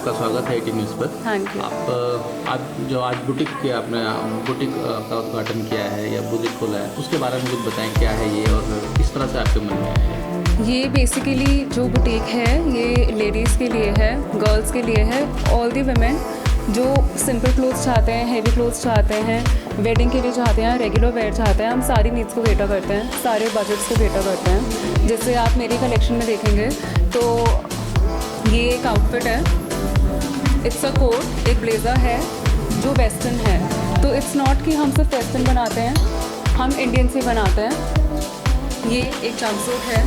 आपका स्वागत है 18 न्यूज़ पर। Thank you. आप आज बुटीक के आपने बुटीक का उद्घाटन किया है या बुटीक खोला है, उसके बारे में कुछ बताएं, क्या है ये और किस तरह से आपके मन में आया है? ये बेसिकली जो बुटीक है ये लेडीज़ के लिए है, गर्ल्स के लिए है, ऑल दी वुमेन जो सिंपल क्लोथ्स चाहते हैं, हेवी क्लोथ्स चाहते हैं, वेडिंग के लिए चाहते हैं, रेगुलर वेयर चाहते हैं, हम सारी नीड्स को केटर करते हैं, सारे बजट्स को केटर करते हैं। जैसे आप मेरी कलेक्शन में देखेंगे तो ये एक आउटफिट है, इट्स अ कोट, एक ब्लेज़र है जो वेस्टर्न है। तो इट्स नॉट कि हम सिर्फ वेस्टर्न बनाते हैं, हम इंडियन से बनाते हैं। ये एक जंपसूट है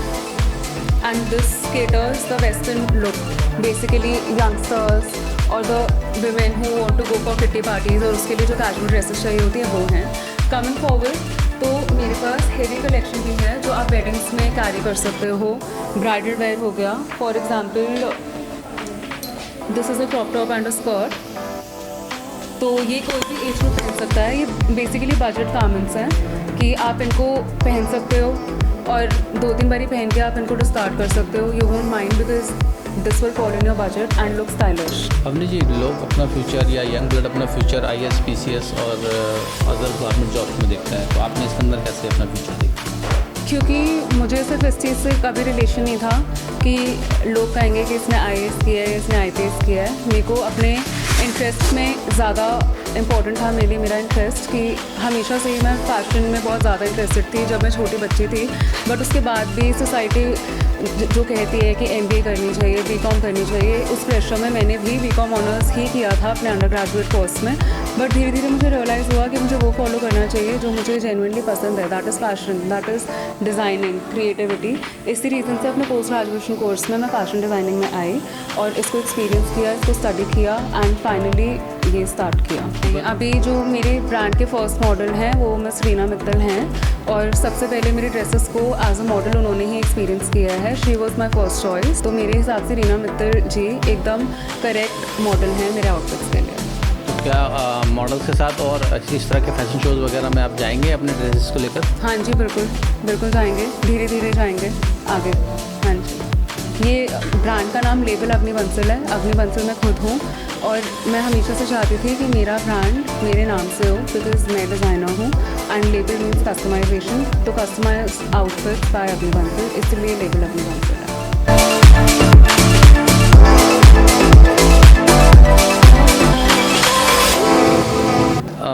and this caters the western look, basically youngsters और the women who want to go for kitty parties और उसके लिए जो कैजुअल ड्रेसेस चाहिए होती हैं वो हैं। कमिंग फॉरवर्ड तो मेरे पास हेवी कलेक्शन भी है जो आप वेडिंग्स में कैरी कर सकते हो। ब्राइडल वेयर हो गया, for example this is a crop top and a skirt, तो ये कोई भी एज में पहन सकता है। ये बेसिकली बजट गारमेंट्स हैं कि आप इनको पहन सकते हो और 2-3 बारी पहन के आप इनको डिस्कार्ड कर सकते हो। You won't mind because this will fall in your budget and look stylish. Avni ji, लोग अपना फ्यूचर या यंग ब्लड अपना फ्यूचर IAS, PCS और अदर गवर्नमेंट जॉब्स में देखता है, तो आपने इसके अंदर कैसे अपना फ्यूचर देखा? क्योंकि मुझे सिर्फ इस चीज़ से कभी रिलेशन नहीं था कि लोग कहेंगे कि इसने IAS किया है, इसने IPS किया है। मेरे को अपने इंटरेस्ट में ज़्यादा इम्पॉर्टेंट था मेरे लिए मेरा इंटरेस्ट, कि हमेशा से ही मैं फ़ैशन में बहुत ज़्यादा इंटरेस्टेड थी जब मैं छोटी बच्ची थी। बट उसके बाद भी सोसाइटी जो कहती है कि MBA करनी चाहिए, BCom करनी चाहिए, उस प्रेशर में मैंने भी BCom ऑनर्स ही किया था अपने अंडर ग्रेजुएट कोर्स में। बट धीरे धीरे मुझे रियलाइज़ हुआ कि मुझे वो फॉलो करना चाहिए जो मुझे जेन्युइनली पसंद है, that is fashion, that is designing, creativity. इसी रीज़न से अपने पोस्ट ग्रेजुएशन कोर्स में मैं फैशन डिज़ाइनिंग में आई और इसको एक्सपीरियंस किया, इसको स्टडी किया एंड फाइनली ये स्टार्ट किया। अभी जो मेरे ब्रांड के फर्स्ट मॉडल हैं वो मिस रीना मित्तल हैं और सबसे पहले मेरी ड्रेसेस को एज अ मॉडल उन्होंने ही एक्सपीरियंस किया है। She was my first choice. तो मेरे हिसाब से रीना मित्तल जी एकदम करेक्ट मॉडल हैं मेरे आउटफिट्स के लिए। तो क्या मॉडल्स के साथ और इस तरह के फैशन शोज़ वगैरह में आप जाएंगे अपने ड्रेसेस को लेकर? हाँ जी, बिल्कुल बिल्कुल जाएंगे, धीरे धीरे जाएंगे आगे। हाँ जी, ये ब्रांड का नाम लेबल अवनी बंसल है। अवनी बंसल मैं खुद हूँ और मैं हमेशा से चाहती थी कि मेरा ब्रांड मेरे नाम से हो, बिकॉज मैं डिज़ाइनर हूँ एंड लेबल मीन्स कस्टमाइजेशन। तो customize outfit by Avani Bansal, इसलिए लेबल अवनी बंसल है।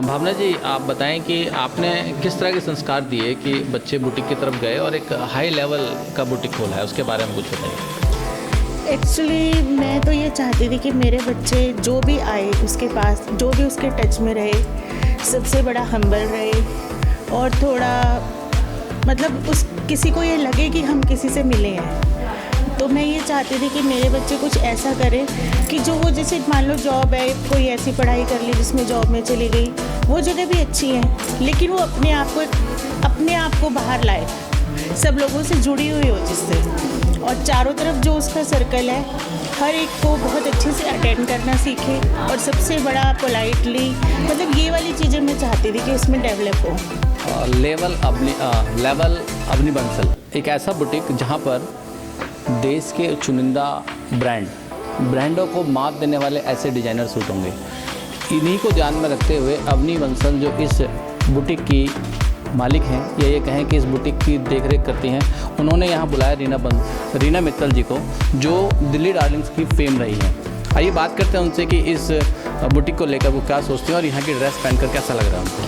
भावना जी, आप बताएं कि आपने किस तरह के संस्कार दिए कि बच्चे बुटीक की तरफ गए और एक हाई लेवल का बुटीक खोला है, उसके बारे में कुछ बताइए। एक्चुअली मैं तो ये चाहती थी कि मेरे बच्चे जो भी आए उसके पास, जो भी उसके टच में रहे, सबसे बड़ा हम्बल रहे और थोड़ा मतलब उस किसी को ये लगे कि हम किसी से मिले हैं। तो मैं ये चाहती थी कि मेरे बच्चे कुछ ऐसा करें कि जो वो जैसे मान लो जॉब है, कोई ऐसी पढ़ाई कर ली जिसमें जॉब में चली गई, वो जगह भी अच्छी है, लेकिन वो अपने आप को बाहर लाए, सब लोगों से जुड़ी हुई हो जिससे, और चारों तरफ जो उसका सर्कल है हर एक को बहुत अच्छे से अटेंड करना सीखे और सबसे बड़ा पोलाइटली, मतलब ये वाली चीज़ें मैं चाहती थी कि उसमें डेवलप हो। लेवल अवनी बंसल एक ऐसा बुटीक जहाँ पर देश के चुनिंदा ब्रांडों को मात देने वाले ऐसे डिज़ाइनर सूट होंगे। इन्हीं को ध्यान में रखते हुए अवनी बंसल जो इस बुटीक की मालिक हैं या ये कहें कि इस बुटीक की देखरेख करती हैं, उन्होंने यहाँ बुलाया रीना मित्तल जी को, जो दिल्ली डार्लिंग्स की फेम रही है। आइए बात करते हैं उनसे कि इस बुटीक को लेकर वो क्या सोचते हैं और यहाँ की ड्रेस पहनकर कैसा लग रहा है उनको।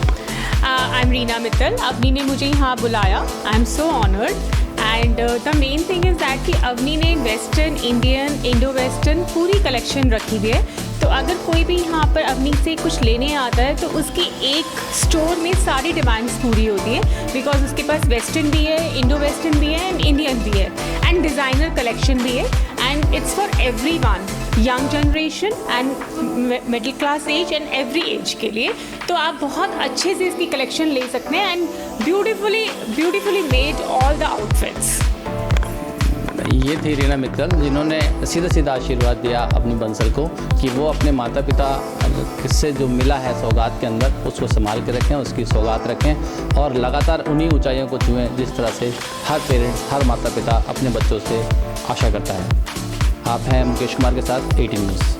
I am Reena Mittal. अवनी ने मुझे यहाँ बुलाया, I am so honoured and the main thing is that कि अवनी ने वेस्टर्न, इंडियन, इंडो वेस्टर्न पूरी कलेक्शन रखी हुई है। तो अगर कोई भी यहाँ पर अवनी से कुछ लेने आता है तो उसकी एक स्टोर में सारी डिमांड्स पूरी होती है, बिकॉज उसके पास वेस्टर्न भी है, इंडो वेस्टर्न भी है एंड इंडियन भी है एंड डिज़ाइनर कलेक्शन भी है and it's for everyone, young generation and middle class age and every age के लिए। तो आप बहुत अच्छे से इसकी कलेक्शन ले सकते हैं and beautifully made all the outfits. ये थी रीना मित्तल जिन्होंने सीधा आशीर्वाद दिया अपनी बंसल को कि वो अपने माता पिता से जो मिला है सौगात के अंदर उसको संभाल के रखें, उसकी सौगात रखें और लगातार उन्हीं ऊंचाइयों को छुएं जिस तरह से हर पेरेंट्स, हर माता पिता अपने बच्चों से आशा करता है। आप हैं मुकेश कुमार के साथ 18 न्यूज़।